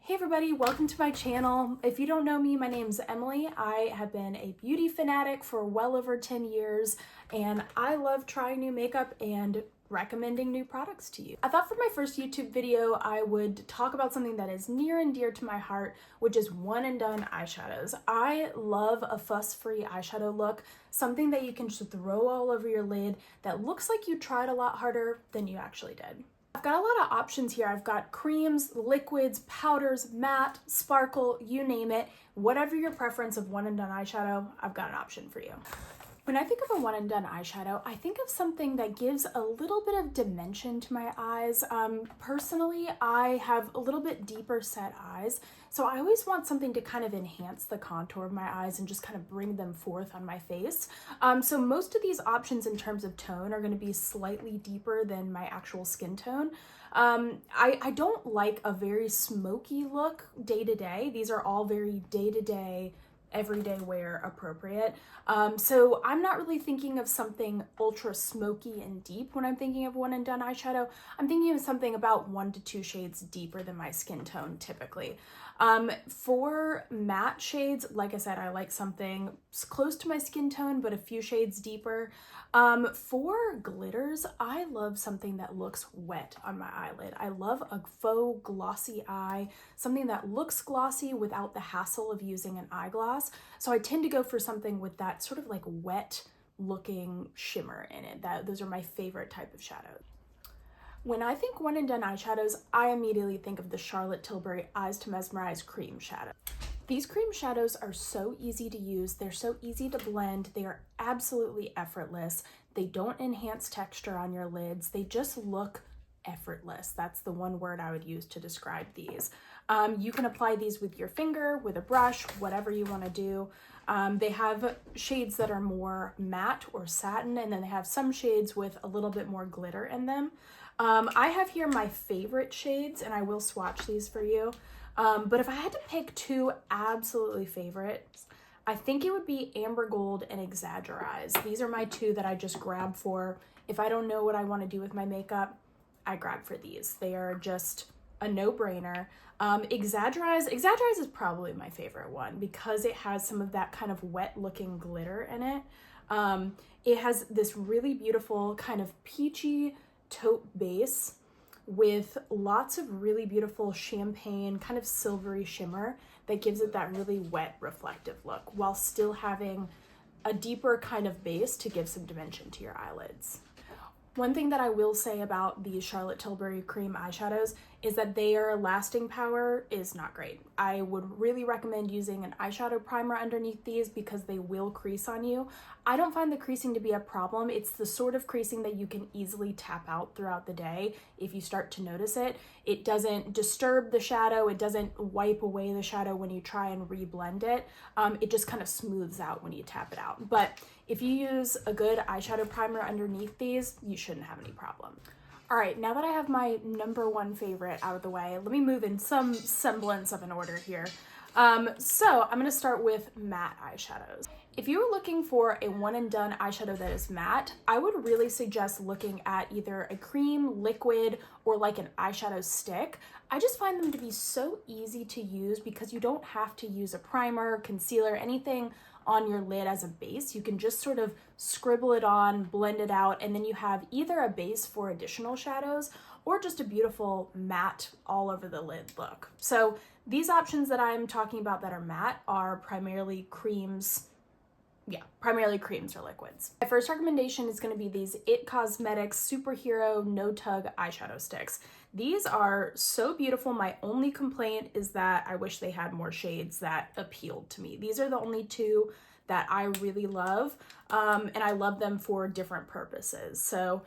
Hey everybody, welcome to my channel. If you don't know me, my name's Emily. I have been a beauty fanatic for well over 10 years, and I love trying new makeup and recommending new products to you. I thought for my first YouTube video, I would talk about something that is near and dear to my heart, which is One and Done Eyeshadows. I love a fuss-free eyeshadow look, something that you can just throw all over your lid that looks like you tried a lot harder than you actually did. I've got a lot of options here. I've got creams, liquids, powders, matte, sparkle, you name it. Whatever your preference of One and Done eyeshadow, I've got an option for you. When I think of a One and Done eyeshadow, I think of something that gives a little bit of dimension to my eyes. Personally, I have a little bit deeper set eyes, so I always want something to kind of enhance the contour of my eyes and just kind of bring them forth on my face. So most of these options in terms of tone are going to be slightly deeper than my actual skin tone. I don't like a very smoky look day to day. These are all very day to day, everyday wear appropriate. So I'm not really thinking of something ultra smoky and deep when I'm thinking of One and Done eyeshadow. I'm thinking of something about 1 to 2 shades deeper than my skin tone typically. For matte shades, like I said, I like something close to my skin tone, but a few shades deeper. For glitters, I love something that looks wet on my eyelid. I love a faux glossy eye, something that looks glossy without the hassle of using an eyeglass. So I tend to go for something with that sort of like wet looking shimmer in it. Those are my favorite type of shadows. When I think One and Done eyeshadows, I immediately think of the Charlotte Tilbury Eyes to Mesmerize cream shadow. These cream shadows are so easy to use, they're so easy to blend, they are absolutely effortless, they don't enhance texture on your lids, they just look effortless. That's the one word I would use to describe these. You can apply these with your finger, with a brush, whatever you want to do. They have shades that are more matte or satin, and then they have some shades with a little bit more glitter in them. I have here my favorite shades, and I will swatch these for you. But if I had to pick 2 absolutely favorites, I think it would be Amber Gold and Exaggerize. These are my 2 that I just grab for if I don't know what I want to do with my makeup, I grab for these. They are just a no-brainer. Exaggerize is probably my favorite one because it has some of that kind of wet-looking glitter in it. It has this really beautiful kind of peachy taupe base with lots of really beautiful champagne, kind of silvery shimmer that gives it that really wet, reflective look while still having a deeper kind of base to give some dimension to your eyelids. One thing that I will say about these Charlotte Tilbury cream eyeshadows is that their lasting power is not great. I would really recommend using an eyeshadow primer underneath these because they will crease on you. I don't find the creasing to be a problem. It's the sort of creasing that you can easily tap out throughout the day if you start to notice it. It doesn't disturb the shadow. It doesn't wipe away the shadow when you try and reblend it. It just kind of smooths out when you tap it out. But if you use a good eyeshadow primer underneath these, you shouldn't have any problem. All right, now that I have my #1 favorite out of the way, let me move in some semblance of an order here. So I'm gonna start with matte eyeshadows. If you were looking for a One and Done eyeshadow that is matte, I would really suggest looking at either a cream, liquid, or like an eyeshadow stick. I just find them to be so easy to use because you don't have to use a primer, concealer, anything on your lid as a base. You can just sort of scribble it on, blend it out, and then you have either a base for additional shadows or just a beautiful matte all over the lid look. So these options that I'm talking about that are matte are primarily creams. Yeah, primarily creams or liquids. My first recommendation is going to be these It Cosmetics Superhero No Tug eyeshadow sticks. These are so beautiful. My only complaint is that I wish they had more shades that appealed to me. These are the only 2 that I really love, and I love them for different purposes. So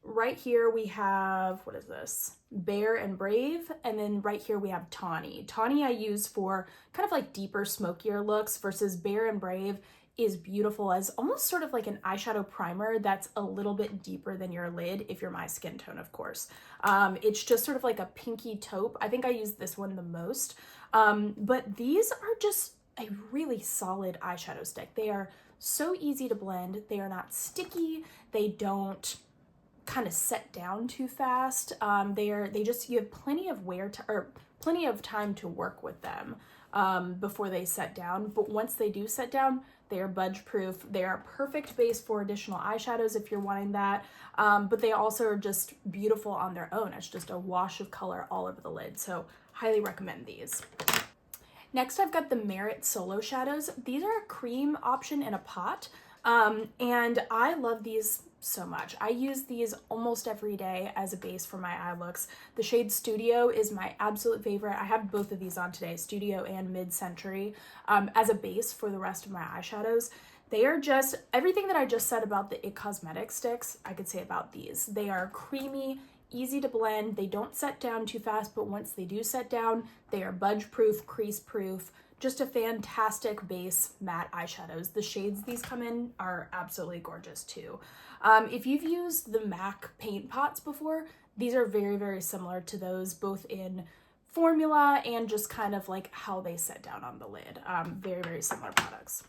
right here we have, what is this? Bare and Brave, and then right here we have Tawny. Tawny I use for kind of like deeper, smokier looks versus Bare and Brave is beautiful as almost sort of like an eyeshadow primer that's a little bit deeper than your lid if you're my skin tone, of course. It's just sort of like a pinky taupe. I think I use this one the most, but these are just a really solid eyeshadow stick. They are so easy to blend. They are not sticky. They don't kind of set down too fast. You have plenty of wear or plenty of time to work with them before they set down. But once they do set down, they are budge proof. They are a perfect base for additional eyeshadows if you're wanting that. But they also are just beautiful on their own. It's just a wash of color all over the lid. So highly recommend these. Next, I've got the Merit Solo Shadows. These are a cream option in a pot. And I love these so much. I use these almost every day as a base for my eye looks. The shade Studio is my absolute favorite. I have both of these on today, Studio and Mid-Century, as a base for the rest of my eyeshadows. They are just, everything that I just said about the IT Cosmetics sticks, I could say about these. They are creamy, easy to blend. They don't set down too fast, but once they do set down, they are budge proof, crease proof. Just a fantastic base matte eyeshadows. The shades these come in are absolutely gorgeous too. If you've used the MAC paint pots before, these are very, very similar to those, both in formula and just kind of like how they set down on the lid. Very, very similar products.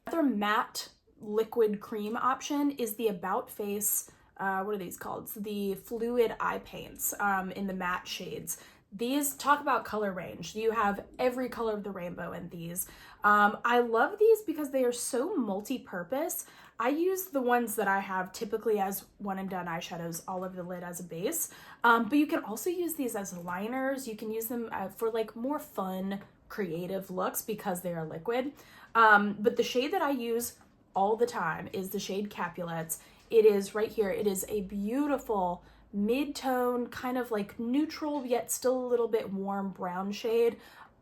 Another matte liquid cream option is the About Face, what are these called? It's the Fluid Eye Paints in the matte shades. These, talk about color range. You have every color of the rainbow in these. I love these because they are so multi-purpose. I use the ones that I have typically as One and Done eyeshadows all over the lid as a base. But you can also use these as liners. You can use them for like more fun, creative looks because they are liquid. But the shade that I use all the time is the shade Capulets. It is right here. It is a beautiful mid-tone, kind of like neutral yet still a little bit warm brown shade.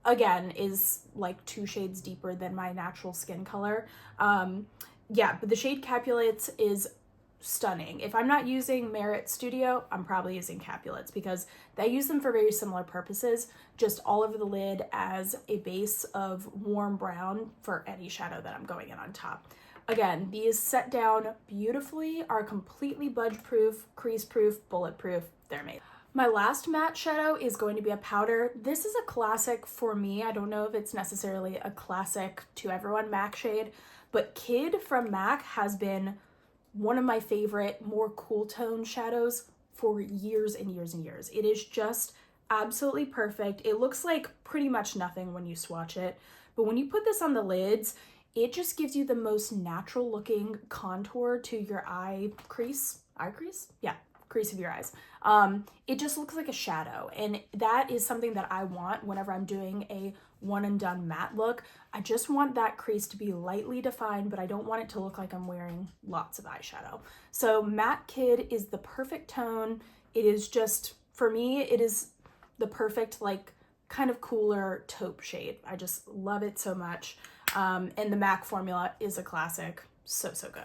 Again, is like 2 shades deeper than my natural skin color. Yeah, but the shade Capulets is stunning. If I'm not using Merit Studio, I'm probably using Capulets because I use them for very similar purposes, just all over the lid as a base of warm brown for any shadow that I'm going in on top. Again, these set down beautifully, are completely budge proof, crease proof, bullet proof. They're amazing. My last matte shadow is going to be a powder. This is a classic for me. I don't know if it's necessarily a classic to everyone, MAC shade, but Kid from MAC has been one of my favorite, more cool tone shadows for years and years and years. It is just absolutely perfect. It looks like pretty much nothing when you swatch it, but when you put this on the lids, it just gives you the most natural looking contour to your eye crease. Yeah, crease of your eyes. It just looks like a shadow, and that is something that I want whenever I'm doing a one and done matte look. I just want that crease to be lightly defined, but I don't want it to look like I'm wearing lots of eyeshadow. So Matte Kid is the perfect tone. It is just, for me, it is the perfect like kind of cooler taupe shade. I just love it so much. And the MAC formula is a classic. So good.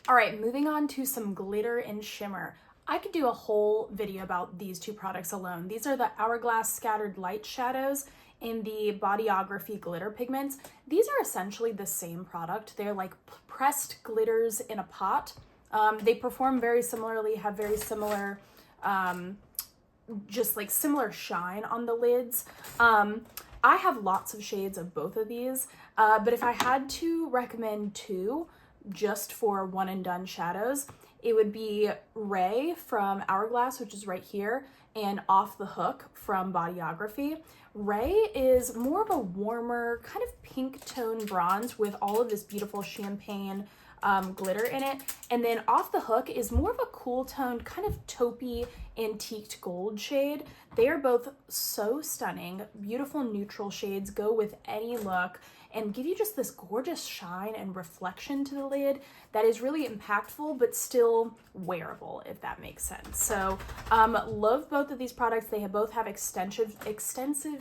All right, moving on to some glitter and shimmer. I could do a whole video about these 2 products alone. These are the Hourglass Scattered Light Shadows and the Bodyography Glitter Pigments. These are essentially the same product. They're like pressed glitters in a pot. They perform very similarly, have very similar, just like similar shine on the lids. I have lots of shades of both of these, but if I had to recommend 2 just for one and done shadows, it would be Ray from Hourglass, which is right here, and Off the Hook from Bodyography. Ray is more of a warmer, kind of pink tone bronze with all of this beautiful champagne glitter in it. And then Off the Hook is more of a cool toned, kind of taupey, antiqued gold shade. They are both so stunning, beautiful neutral shades, go with any look and give you just this gorgeous shine and reflection to the lid that is really impactful, but still wearable, if that makes sense. So love both of these products. They both have extensive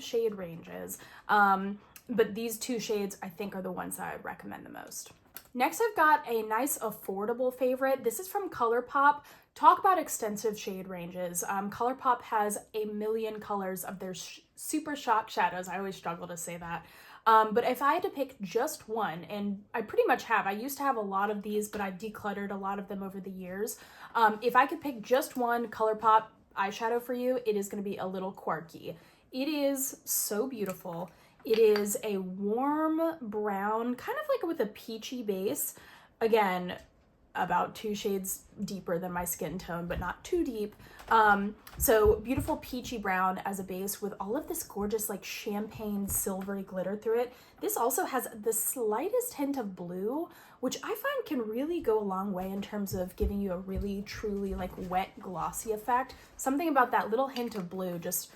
shade ranges, but these 2 shades I think are the ones that I would recommend the most. Next, I've got a nice affordable favorite. This is from Colourpop. Talk about extensive shade ranges. Colourpop has a million colors of their Super Shock shadows. I always struggle to say that. But if I had to pick just one, and I pretty much have, I used to have a lot of these, but I've decluttered a lot of them over the years. If I could pick just one Colourpop eyeshadow for you, it is going to be a little Quarky. It is so beautiful. It is a warm brown, kind of like with a peachy base. Again, about 2 shades deeper than my skin tone, but not too deep. So beautiful peachy brown as a base with all of this gorgeous like champagne silvery glitter through it. This also has the slightest hint of blue, which I find can really go a long way in terms of giving you a really truly like wet glossy effect. Something about that little hint of blue just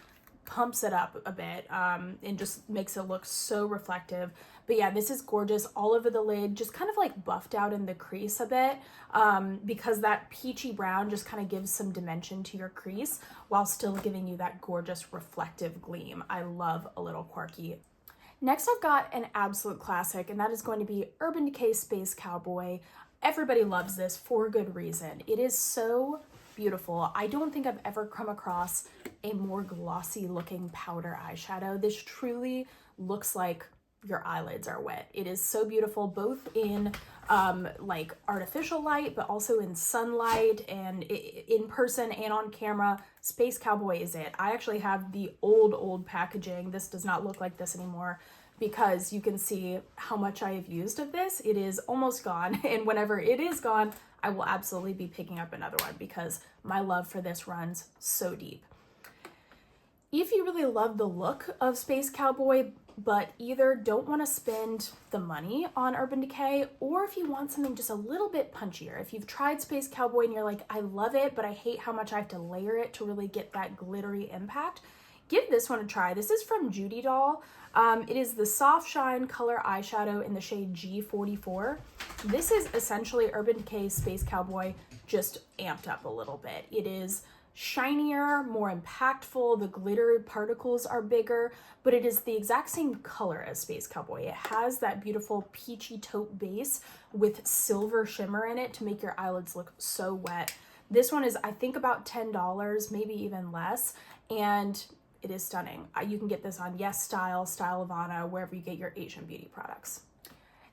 pumps it up a bit and just makes it look so reflective. But yeah, this is gorgeous all over the lid, just kind of like buffed out in the crease a bit because that peachy brown just kind of gives some dimension to your crease while still giving you that gorgeous reflective gleam. I love a little Quarky. Next, I've got an absolute classic, and that is going to be Urban Decay Space Cowboy. Everybody loves this for good reason. It is so beautiful. I don't think I've ever come across a more glossy looking powder eyeshadow. This truly looks like your eyelids are wet. It is so beautiful, both in like artificial light, but also in sunlight and in person and on camera. Space Cowboy is it. I actually have the old packaging. This does not look like this anymore because you can see how much I have used of this. It is almost gone, and whenever it is gone, I will absolutely be picking up another one because my love for this runs so deep. If you really love the look of Space Cowboy, but either don't want to spend the money on Urban Decay, or if you want something just a little bit punchier, if you've tried Space Cowboy and you're like, I love it, but I hate how much I have to layer it to really get that glittery impact, give this one a try. This is from Judydoll. It is the Soft Shine Color Eyeshadow in the shade G44. This is essentially Urban Decay Space Cowboy just amped up a little bit. It is shinier, more impactful, the glitter particles are bigger, but it is the exact same color as Space Cowboy. It has that beautiful peachy taupe base with silver shimmer in it to make your eyelids look so wet. This one is, I think, about $10, maybe even less, and it is stunning. You can get this on Yes Style, Style Ivana, wherever you get your Asian beauty products.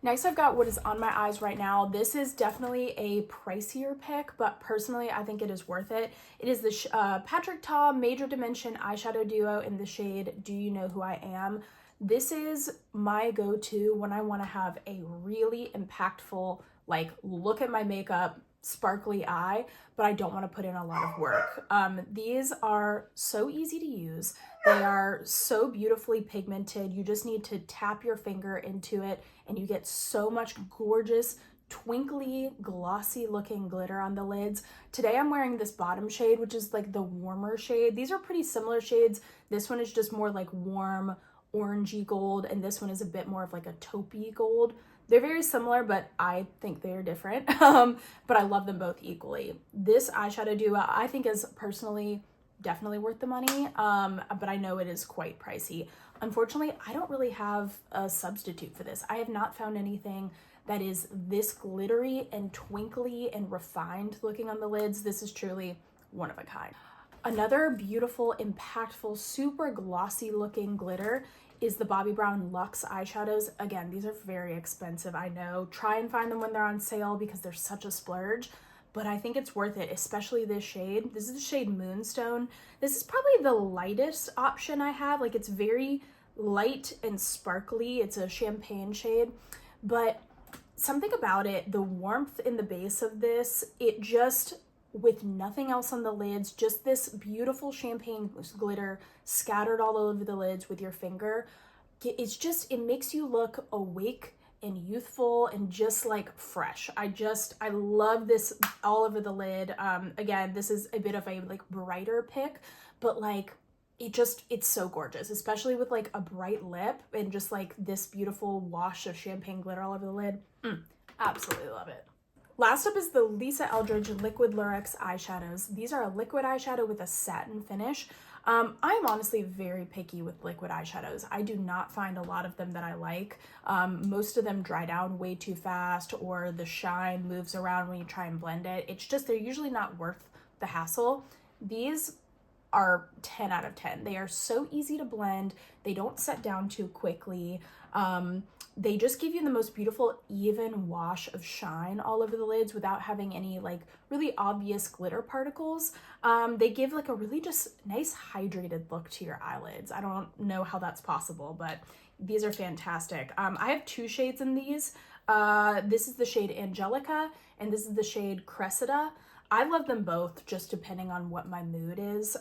Next, I've got what is on my eyes right now. This is definitely a pricier pick, but personally, I think it is worth it. It is the Patrick Ta Major Dimension Eyeshadow Duo in the shade Do You Know Who I Am? This is my go-to when I want to have a really impactful, like, look at my makeup, sparkly eye, but I don't want to put in a lot of work. These are so easy to use. They are so beautifully pigmented. You just need to tap your finger into it and you get so much gorgeous, twinkly, glossy looking glitter on the lids. Today I'm wearing this bottom shade, which is like the warmer shade. These are pretty similar shades. This one is just more like warm orangey gold, and this one is a bit more of like a taupey gold. They're very similar, but I think they're different. But I love them both equally. This eyeshadow duo I think is personally definitely worth the money, but I know it is quite pricey. Unfortunately, I don't really have a substitute for this. I have not found anything that is this glittery and twinkly and refined looking on the lids. This is truly one of a kind. Another beautiful, impactful, super glossy looking glitter is the Bobbi Brown Luxe eyeshadows. Again, these are very expensive, I know. Try and find them when they're on sale because they're such a splurge, but I think it's worth it, especially this shade. This is the shade Moonstone. This is probably the lightest option I have. Like, it's very light and sparkly. It's a champagne shade, but something about it, the warmth in the base of this, it just, with nothing else on the lids, just this beautiful champagne glitter scattered all over the lids with your finger. It's just, it makes you look awake and youthful and just like fresh. I love this all over the lid. Again, this is a bit of a like brighter pick, but like it's so gorgeous, especially with like a bright lip and just like this beautiful wash of champagne glitter all over the lid. Absolutely love it. Last up is the Lisa Eldridge Liquid Lurex eyeshadows. These are a liquid eyeshadow with a satin finish. I'm honestly very picky with liquid eyeshadows. I do not find a lot of them that I like. Most of them dry down way too fast, or the shine moves around when you try and blend it. It's just, they're usually not worth the hassle. These are 10 out of 10. They are so easy to blend. They don't set down too quickly. They just give you the most beautiful even wash of shine all over the lids without having any like really obvious glitter particles. They give like a really just nice hydrated look to your eyelids. I don't know how that's possible, but these are fantastic. I have 2 shades in these. This is the shade Anjelica and this is the shade Cressida. I love them both just depending on what my mood is.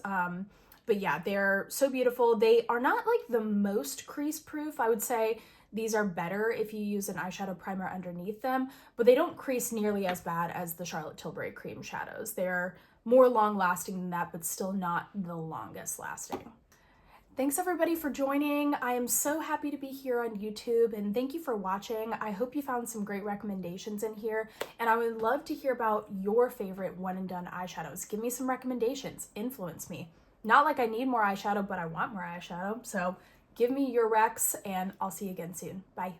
But yeah, they're so beautiful. They are not like the most crease proof. I would say these are better if you use an eyeshadow primer underneath them, but they don't crease nearly as bad as the Charlotte Tilbury cream shadows. They're more long lasting than that, but still not the longest lasting. Thanks everybody for joining. I am so happy to be here on YouTube and thank you for watching. I hope you found some great recommendations in here and I would love to hear about your favorite one and done eyeshadows. Give me some recommendations, influence me. Not like I need more eyeshadow, but I want more eyeshadow. So give me your recs and I'll see you again soon. Bye.